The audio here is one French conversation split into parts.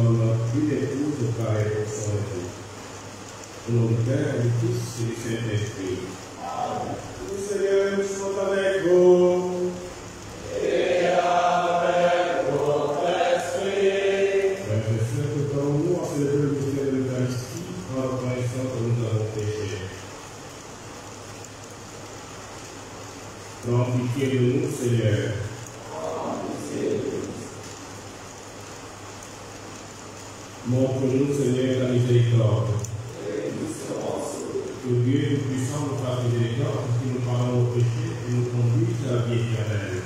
comme une épouse pareille pour son époux. Au nom du Père, du Fils et du Saint-Esprit. Le Seigneur, nous sommes avec vous. Et avec votre esprit. Frères et sœurs, préparons-nous à célébrer le mystère de l'Eucharistie en reconnaissant que nous avons péché. Prends pitié de nous, Seigneur. Montre-nous, Seigneur, ta miséricorde. Que Dieu tout-puissant nous fasse miséricorde, qui nous pardonne nos péchés et nous conduise à la vie éternelle.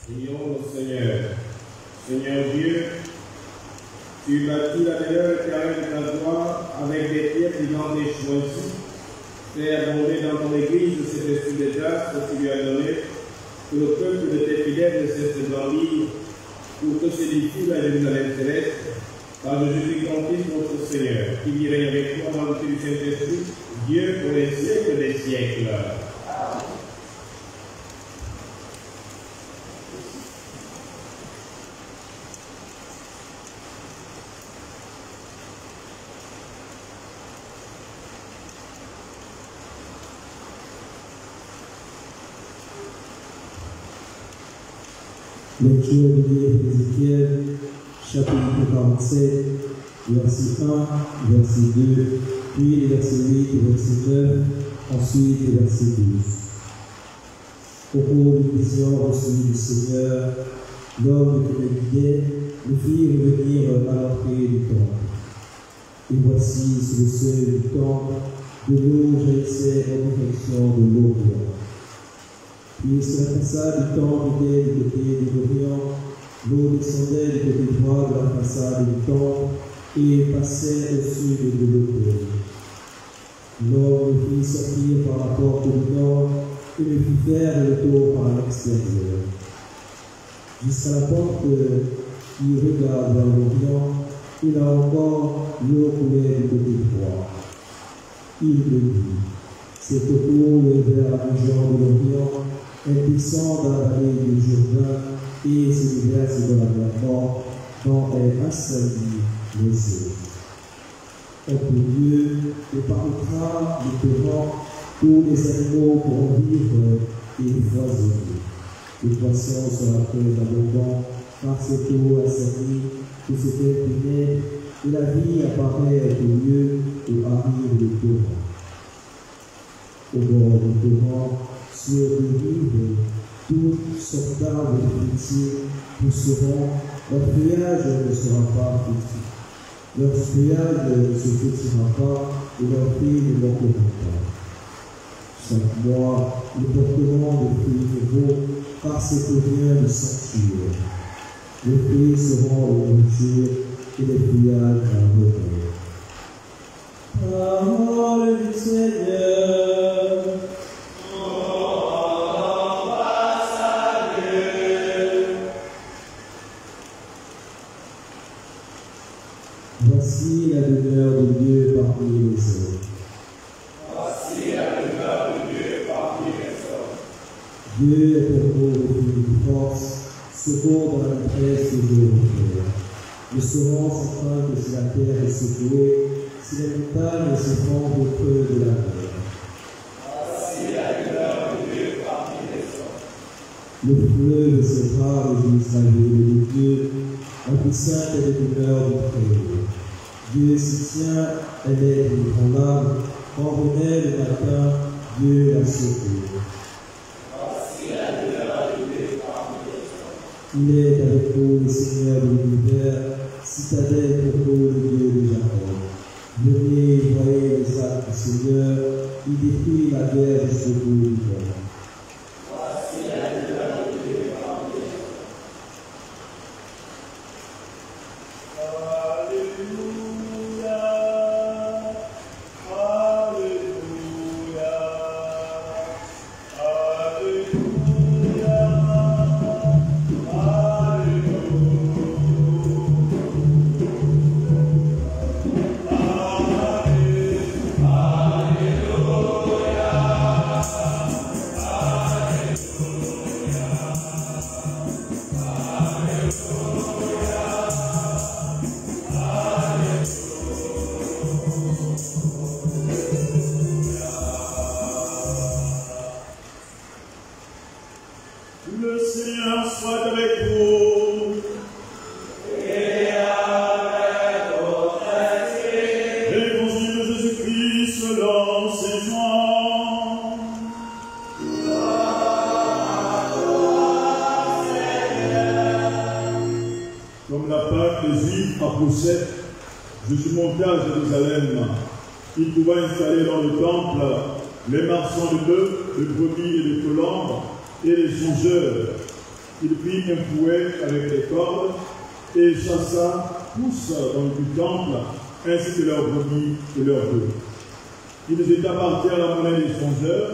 Prions le Seigneur. Seigneur Dieu, tu bâtis la demeure éternelle de ta gloire avec des pierres vivantes et choisies. Fais abonder dans ton Église cet esprit de grâce que tu lui as donné, que le peuple de tes fidèles ne cesse de grandir, pour que s'édifie la Jérusalem céleste, par Jésus ton Fils, notre Seigneur, qui vit règne avec toi dans l'unité du Saint-Esprit, Dieu pour les siècles des siècles. Lecture du livre d'Ézéchiel, chapitre 47, verset 1, verset 2, puis les versets 8 et verset 9, ensuite les versets 12. Au cours d'une vision reçue du Seigneur, l'homme qui le guidait le fit revenir à l'entrée du temple. Et voici, sur le seuil du temple, de l'eau jaillissait en direction de l'Orient. Puis sur la façade du temple était du côté de l'Orient, l'eau descendait du côté droit de la façade du temple et passait au sud de l'autel. L'homme le fit sortir par la porte du nord et le fit faire le tour par l'extérieur. Jusqu'à la porte qui regarde vers l'Orient, et là encore l'eau coulait du côté droit. Il le dit, cette eau est vers la région de l'Orient. Elle descend dans la vallée du Jourdain et se déverse dans la mer Morte, dont elle assaillit les eaux. Au milieu, et paraîtra le torrent où les animaux pourront vivre et foisonner. Les poissons seront très abondants par cette eau assaillie que se fait pénétrer, et la vie apparaît au lieu où arrive le torrent. Au bord du torrent, sur le rive, toutes sortes d'arbres fruitiers pousseront Leur feuillage ne sera pas fructueux. Leur feuillage ne se fructifiera pas et leurs fruits ne manqueront pas. Chaque mois, le portement de fruits nouveaux parce que vient de sanctuaire. Les fruits seront la nourriture et les feuillages la retraite. Parole du Seigneur. Voici la demeure de Dieu parmi les hommes. Voici la demeure de Dieu parmi les hommes. Dieu est pour nous le Dieu de force, secours dans la détresse du jour de terre. Nous serons sans crainte si la terre est secouée, si les montagnes s'effondrent au creux de la mer. Voici la demeure de Dieu parmi les hommes. Le fleuve s'étend de Israël de Dieu, la plus sainte est la demeure du Très-Haut. Dieu s'y tient, elle est inébranlable. Quand venait le matin, Dieu la secoue. Voici la demeure de Dieu parmi les hommes. Il est avec nous le Seigneur de l'univers, citadelle pour nous le Dieu de Jacob. Venez, voyez les actes du Seigneur, il détruit la guerre jusqu'au bout du monde. Voici la demeure de Dieu parmi les hommes. Le Seigneur soit avec vous. Et avec votre esprit. L'évangile de Jésus-Christ selon Saint Jean. Comme la Pâque des Juifs approchait, Jésus monta à Jérusalem. Il trouva installés dans le temple les marchands de bœufs, de brebis et de colombes, et les changeurs. Il prit un fouet avec des cordes et chassa tous dans le temple, ainsi que leurs brebis et leurs bœufs. Il jeta par terre la monnaie des changeurs,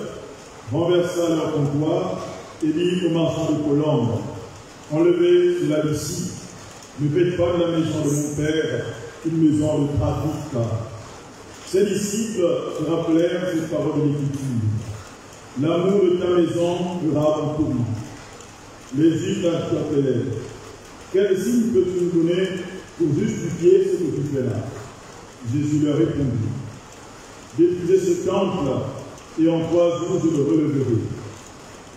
renversa leur comptoir et dit aux marchands de colombes: enlevez cela d'ici, ne faites pas de la maison de mon père une maison de trafic. Ses disciples se rappelèrent cette parole de l'Écriture: l'amour de ta maison sera pour tout. Les Juifs interpellèrent: quel signe peux-tu nous donner pour justifier ce que tu fais là? Jésus leur répondit: détruisez ce temple, et en 3 jours je le releverai.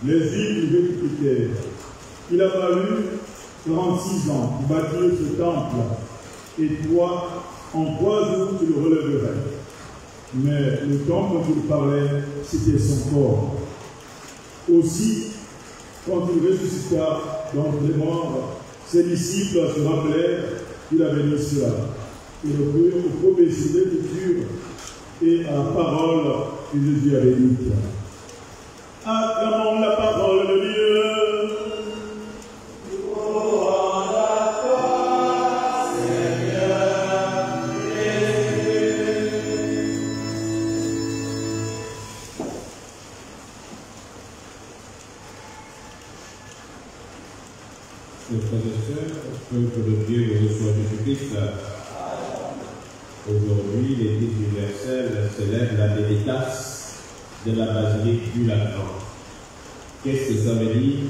Les Juifs lui répliquèrent: il a fallu 46 ans pour bâtir ce temple, et toi, en 3 jours tu le relèverais. Mais le temps dont il parlait, c'était son corps. Aussi, quand il ressuscita d'entre les morts, ses disciples se rappelèrent qu'il avait dit cela. Et le crurent aux prophéties de l'Écriture et à la parole que Jésus avait dite. Acclamons la parole de Dieu. Mes frères et sœurs, peuple de Dieu et reçoit Jésus-Christ. Aujourd'hui, l'Église universelle célèbre la dédicace de la basilique du Lateran. Qu'est-ce que ça veut dire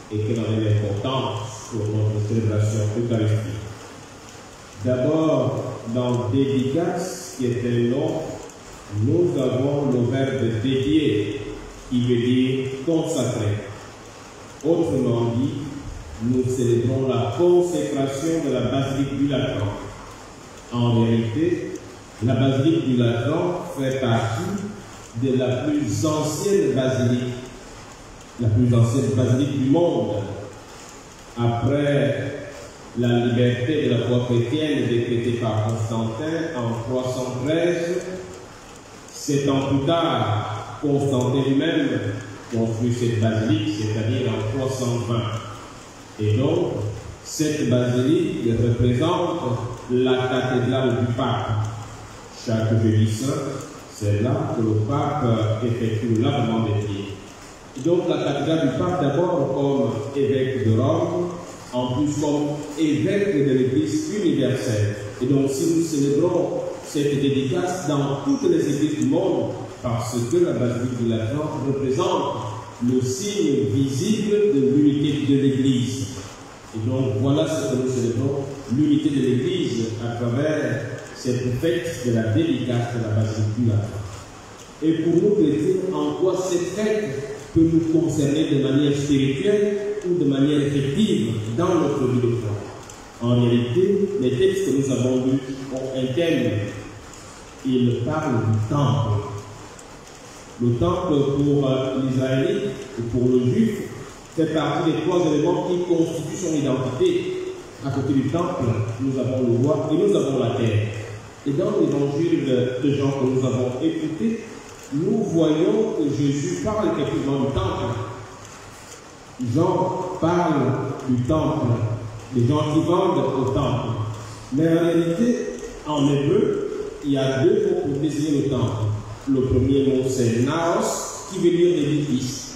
et quelle en est l'importance pour notre célébration eucharistique? D'abord, dans dédicace, qui est un nom, nous avons le verbe dédier, qui veut dire consacrer. Autrement dit, nous célébrons la consécration de la basilique du Lateran. En vérité, la basilique du Lateran fait partie de la plus ancienne basilique du monde. Après la liberté de la foi chrétienne décrétée par Constantin en 313. 7 ans plus tard, Constantin lui-même construit cette basilique, c'est-à-dire en 320. Et donc, cette basilique représente la cathédrale du pape. Chaque jeudi saint, c'est là que le pape effectue le lavement des pieds. Et donc, la cathédrale du pape, d'abord comme évêque de Rome, en plus comme évêque de l'Église universelle. Et donc, si nous célébrons cette dédicace dans toutes les églises du monde, parce que la basilique du Lateran représente le signe visible de l'unité de l'Église. Et donc, voilà ce que nous célébrons, l'unité de l'Église à travers cette fête de la dédicace de la basilique du Lateran. Et pour nous chrétiens, en quoi cette fête peut nous concerner de manière spirituelle ou de manière effective dans notre vie de foi. En réalité, les textes que nous avons lus ont un thème. Ils parlent du temple. Le temple pour l'Israélite ou pour le Juif fait partie des 3 éléments qui constituent son identité. À côté du temple, nous avons le bois et nous avons la terre. Et dans l'évangile de Jean que nous avons écouté, nous voyons que Jésus parle effectivement du temple. Jean parle du temple, des gens qui vendent au temple. Mais en réalité, en hébreu, il y a 2 mots pour désigner le temple. Le premier mot, c'est naos, qui veut dire l'édifice.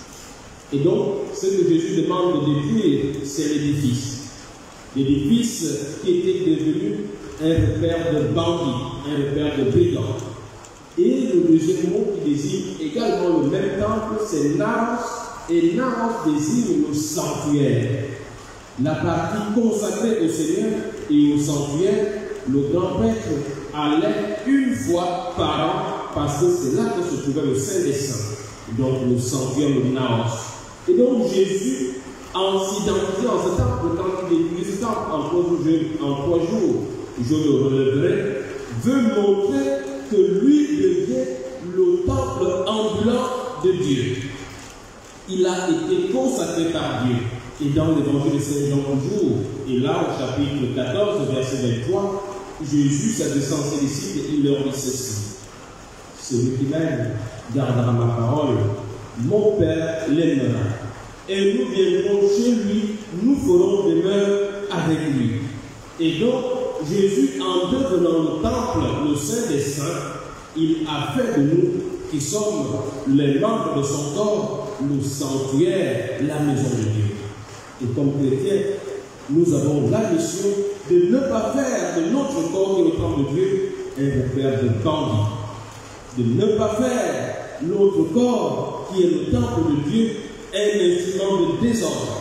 Et donc, ce que Jésus demande de détruire, c'est l'édifice. L'édifice qui était devenu un repère de bandits, un repère de brigands. Et le deuxième mot qui désigne également le même temple, c'est naos. Et naos désigne le sanctuaire. La partie consacrée au Seigneur et au sanctuaire, le grand prêtre allait une fois par an, parce que c'est là que se trouvait le Saint des Saints. Donc le sanctuaire, le naos. Et donc Jésus, en s'identifiant en ce temple, quand il détruit ce temple en 3 jours, je le relèverai, veut montrer que lui devient le temple ambulant de Dieu. Il a été consacré par Dieu. Et dans l'évangile de Saint Jean toujours, et là au chapitre 14, verset 23, Jésus s'adressant à ses disciples, il leur dit ceci: celui qui m'aime gardera ma parole, mon Père l'aimera. Et nous viendrons chez lui, nous ferons demeure avec lui. Et donc, Jésus, en devenant le temple, le Saint des Saints, il a fait de nous, qui sommes les membres de son corps, le sanctuaire, la maison de Dieu. Et comme chrétiens, nous avons la mission de ne pas faire de notre corps, qui est le temple de Dieu, un repère de bandits. De ne pas faire notre corps, qui est le temple de Dieu, un instrument de désordre.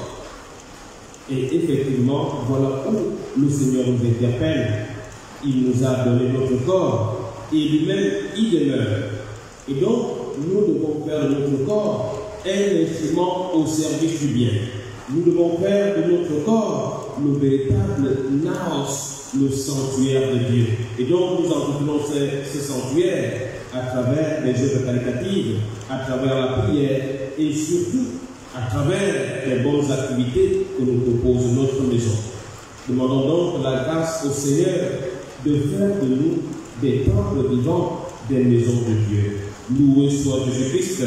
Et effectivement, voilà où le Seigneur nous interpelle. Il nous a donné notre corps et lui-même y demeure. Et donc, nous devons faire de notre corps un instrument au service du bien. Nous devons faire de notre corps le véritable naos, le sanctuaire de Dieu. Et donc, nous entretenons ce sanctuaire à travers les œuvres caritatives, à travers la prière et surtout à travers les bonnes activités que nous propose notre maison. Demandons donc la grâce au Seigneur de faire de nous des temples vivants, des maisons de Dieu. Loué soit Jésus-Christ.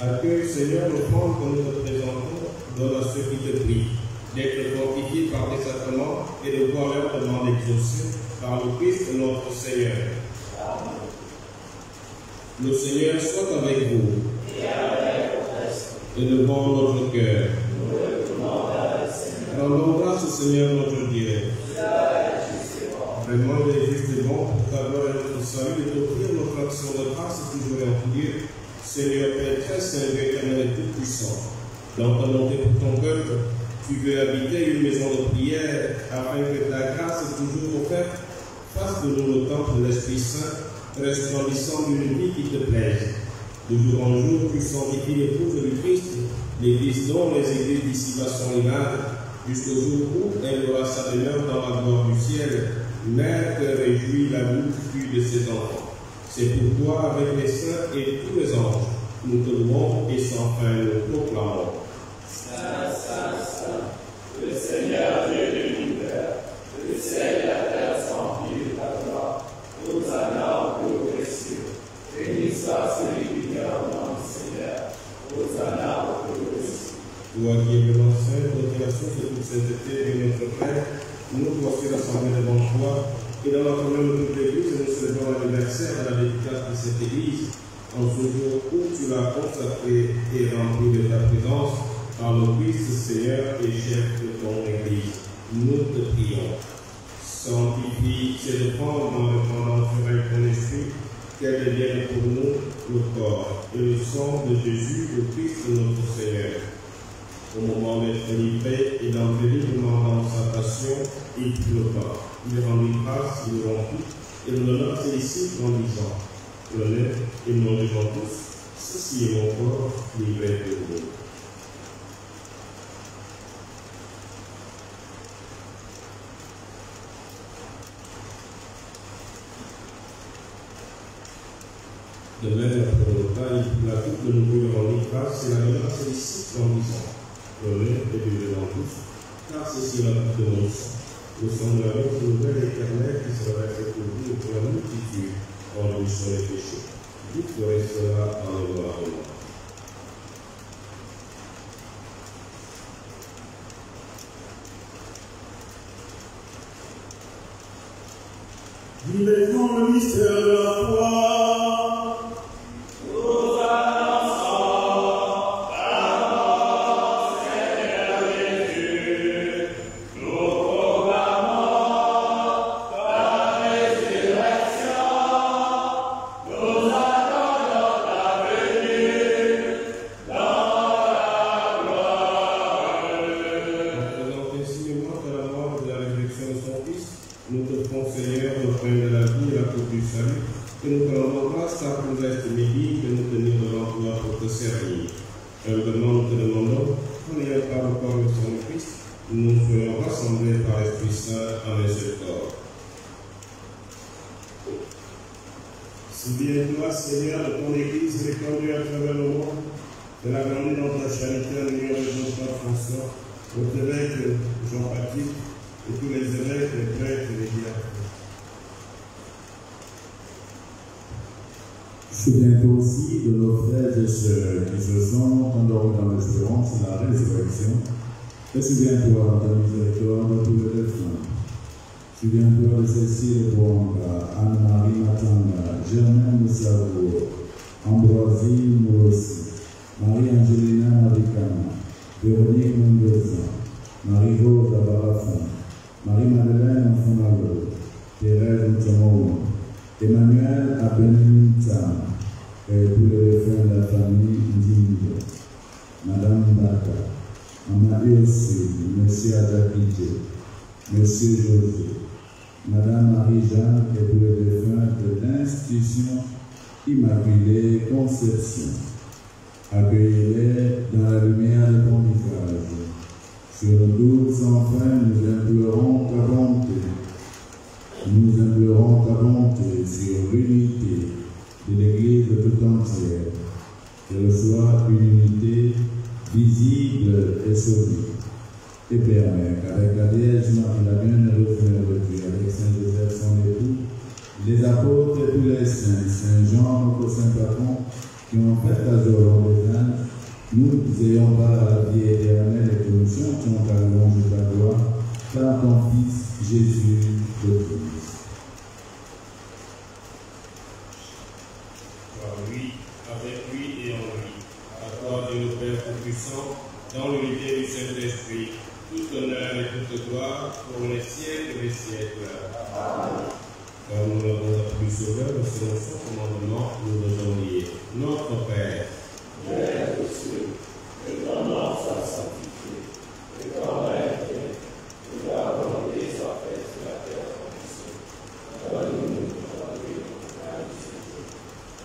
Accueille, Seigneur, l'offrande que nous te présentons, donne à ceux qui te prient d'être fortifiés par tes sacrements et de voir leur demande exaucée par le Christ notre Seigneur. Amen. Le Seigneur soit avec vous. Et avec votre esprit. Élevons notre cœur. Nous retournons vers le Seigneur. Rendons grâce au Seigneur notre Dieu. Vraiment, il est juste et bon pour t'avoir notre salut et t'offrir notre action de grâce toujours et en Dieu. Seigneur Père très saint, éternel et tout-puissant, dans ta bonté pour ton peuple, tu veux habiter une maison de prière afin que ta grâce toujours offerte fasse de nous le temple de l'Esprit Saint, resplendissant d'une vie qui te plaise. De jour en jour, tu sanctifies l'épouse du Christ, l'Église dont les églises d'ici-bas sont rivales, jusqu'au jour où elle aura sa demeure dans la gloire du ciel, mère que réjouit la multitude de ses enfants. C'est pourquoi, avec les saints et tous les anges, nous te louons et sans fin nous proclamons. Saint, Saint, Saint, le Seigneur Dieu de l'univers, le ciel et la terre s'emplissent de ta gloire. Hosanna au plus haut des cieux. Béni soit celui qui vient au nom du Seigneur. Hosanna au plus haut des cieux. Toi qui es vraiment saint, notre relation de toute sainteté et notre Père, nous voici rassemblés devant toi. Et dans la communion de toute l'Église, nous célébrons l'anniversaire à la dédicace de cette Église, en ce jour où tu l'as consacrée et remplie de ta présence, par le Christ, Seigneur et chef de ton Église. Nous te prions. Sanctifie cette offrande en répandant sur elle ton esprit, qu'elle devienne pour nous le corps et le sang de Jésus, le Christ notre Seigneur. Au moment d'être livré et d'entrer librement dans sa passion, il prit le pain. Il rendit grâce, il le rompit, et nous donna ses disciples en disant, prenez et mangez-en tous, ceci est mon corps livré pour vous. De même, après le repas, il prit la coupe de nouveau, il rendit grâce, et la donna à ses disciples en disant, prenez et buvez-en tous, car ceci est la coupe de mon sang. Le sang de la nouvelle éternelle qui sera versée pour vous et pour la multitude en rémission des péchés. Vous ferez cela en mémoire de moi. Vivons le mystère de la foi. Souviens-toi, Seigneur, de ton Église répandue à travers le monde, de la grandeur dans ta charité en l'union avec notre Père François, notre évêque Jean-Baptiste et tous les évêques, les prêtres et les diacres. Souviens-toi aussi de nos frères et sœurs qui se sont endormis dans l'espérance de la résurrection, et souviens-toi de ta miséricorde de tous les défunts. Souviens-toi de Cécile Bonga, Anne-Marie Matanga, Germaine Moussavour, Ambroisie Moussi, Marie-Angelina Maricana, Véronique Mendoza, Marie-Rose Abarafon, Marie-Madeleine Fonalo, Thérèse Mtamou, Emmanuel Abeninta, et tous les défunts de la famille Ndindo, Madame Baka, Maman Ursi, Monsieur Adakidje, Monsieur José, Madame Marie-Jeanne et tous les défunts de l'institution Immaculée Conception. Accueillez-les dans la lumière de ton visage. Sur le doute sans fin, nous implorons ta bonté. Nous implorons ta bonté sur l'unité de l'Église tout entière. Qu'elle soit une unité visible et solide. Et permet qu'avec la Vierge Marie, la bienheureuse Mère de Dieu, avec Saint Joseph son époux, les apôtres et tous les saints, Saint Jean, notre saint patron, qui ont fait ta joie au bétail, nous ayons part à la vie éternelle et que nous chantions ta louange de ta gloire, par ton Fils Jésus le Christ. Par lui, avec lui et en lui, à toi Dieu le Père Tout-Puissant, dans l'unité du Saint-Esprit, tout honneur et toute gloire pour les siècles des siècles. Amen. Car nous l'avons appris sauveur, selon son commandement, nous devons lier. Notre Père, Père des cieux, que ton nom soit sanctifié, que ton règne vienne, que ta volonté soit faite sur la terre comme au ciel. Donne-nous aujourd'hui notre pain de ce jour.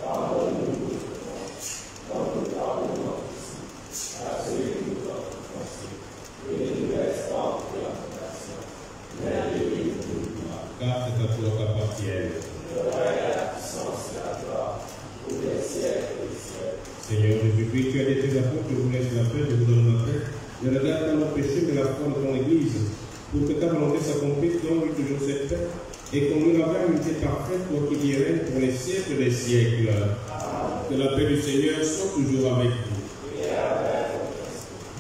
Pardonne-nous nos offenses, comme nous pardonnons aussi à ceux qui nous ont offensés. Et ne nous laisse pas entrer en tentation, mais délivre-nous du mal. car c'est à toi qu'appartiennent le règne, la puissance et la gloire, pour les siècles des siècles. Seigneur Jésus-Christ, tu as dit tes apôtres, je vous laisse la paix, je vous donne ma paix. Ne regarde pas nos péchés, mais la foi de ton Église, pour que ta volonté s'accomplisse, donne-lui toujours cette paix, et conduis la vers l'unité parfaite, toi qui y règne pour les siècles des siècles. Que la paix du Seigneur soit toujours avec vous.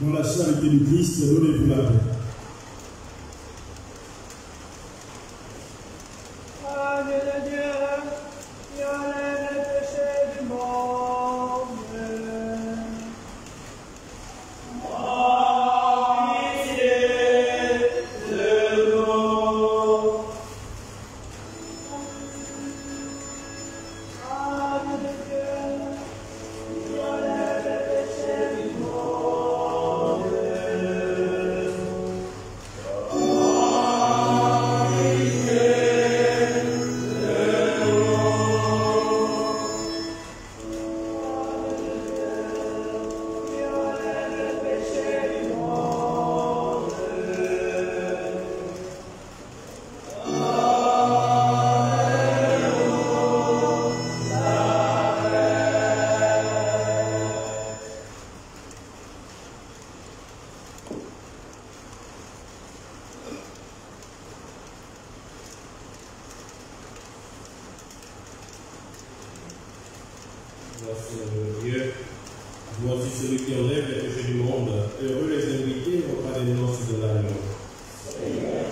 Dans la charité du Christ, donnez-vous la paix. Voici le Dieu, voici celui qui enlève les péchés du monde. Heureux les invités au pas des noces de l'agneau. Seigneur,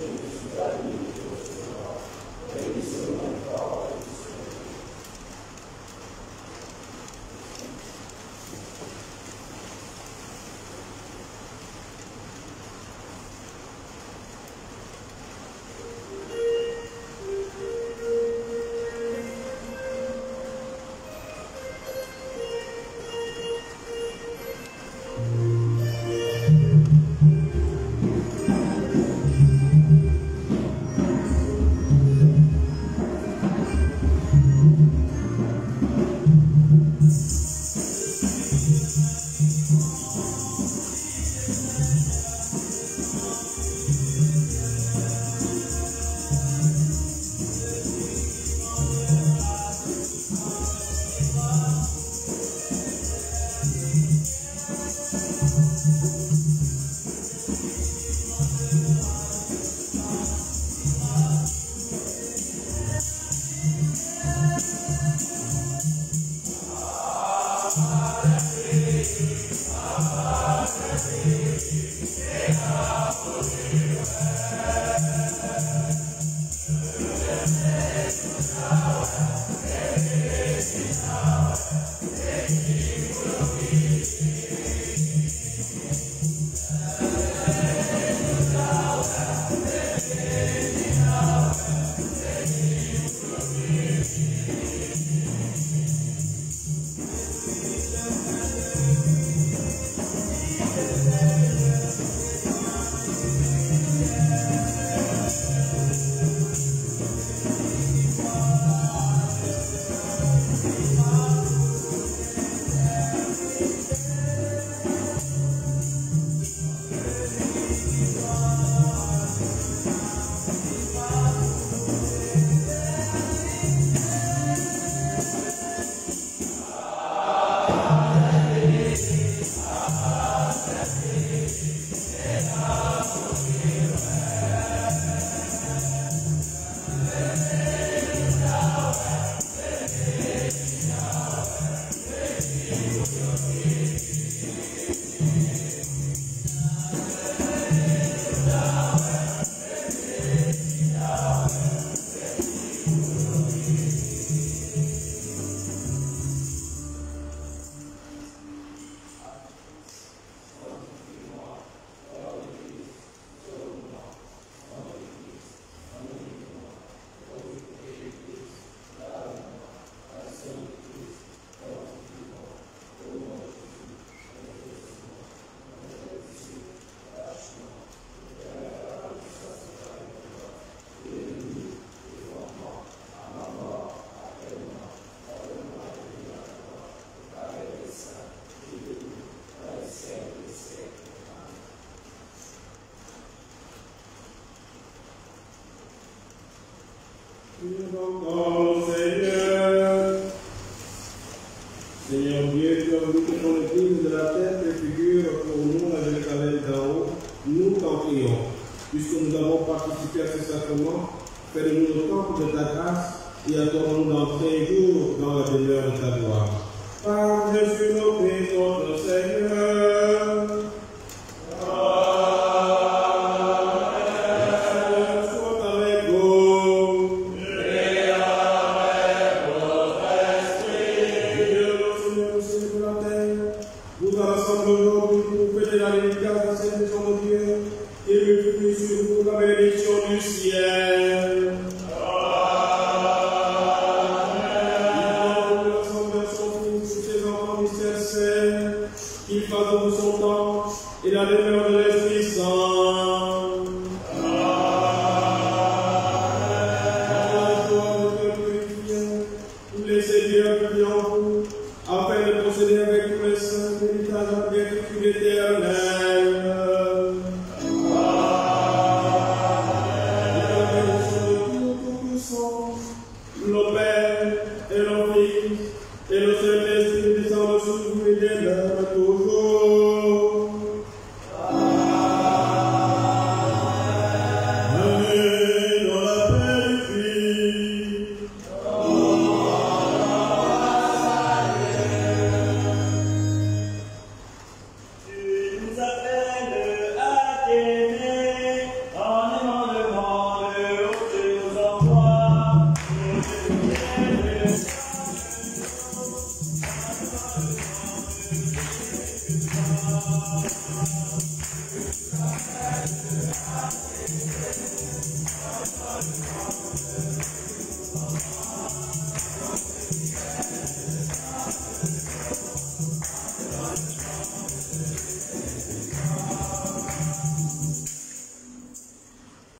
je ne suis pas digne de recevoir, mais dis seulement une parole et je serai guéri. accordons-nous dans 13 jours